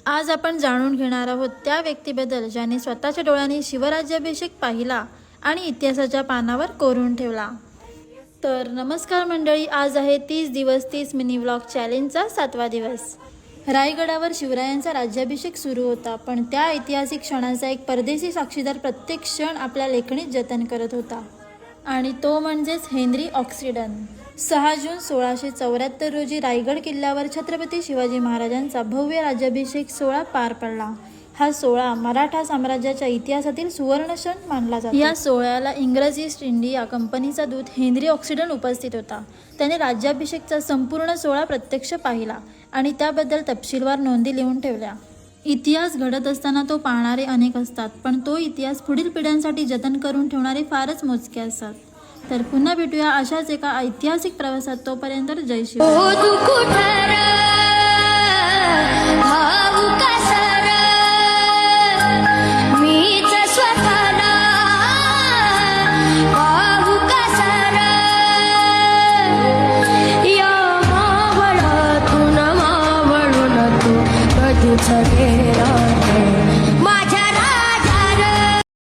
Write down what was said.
आज आपण जाणून घेणार आहोत त्या व्यक्तीबद्दल ज्याने स्वतःच्या डोळ्यांनी शिवराज्याभिषेक पाहिला आणि इतिहासाच्या पानावर कोरून ठेवला। तर नमस्कार मंडळी, आज आहे 30 दिवस 30 मिनी व्लॉग चॅलेंजचा 7वा दिवस। रायगडावर शिवरायांचा राज्याभिषेक सुरू होता, पण त्या ऐतिहासिक क्षणाचा एक परदेशी साक्षीदार प्रत्येक क्षण आपल्या लेखणीत जतन करत होता, आणि तो म्हणजेच हेनरी ऑक्सिडन। 6 जून 1674 रोजी रायगड किल्ल्यावर छत्रपती शिवाजी महाराजांचा भव्य राज्याभिषेक सोहळा पार पडला। हा सोहळा मराठा साम्राज्याच्या इतिहासातील सुवर्ण क्षण मानला जातो। या सोहळ्याला इंग्रज ईस्ट इंडिया कंपनीचा दूत हेनरी ऑक्सिडन उपस्थित होता। त्याने राज्याभिषेकचा संपूर्ण सोहळा प्रत्यक्ष पाहिला आणि त्याबद्दल तपशीलवार नोंदी लिहून ठेवल्या। इतिहास घडत असताना तो पाहणारे अनेक असतात, पण तो इतिहास पुढील पिढ्यांसाठी जतन करून ठेवणारे फारच मोजके असतात। तर पुन्हा भेटूया अशाच एका ऐतिहासिक प्रवासात। तोपर्यंत जय शिव। It's a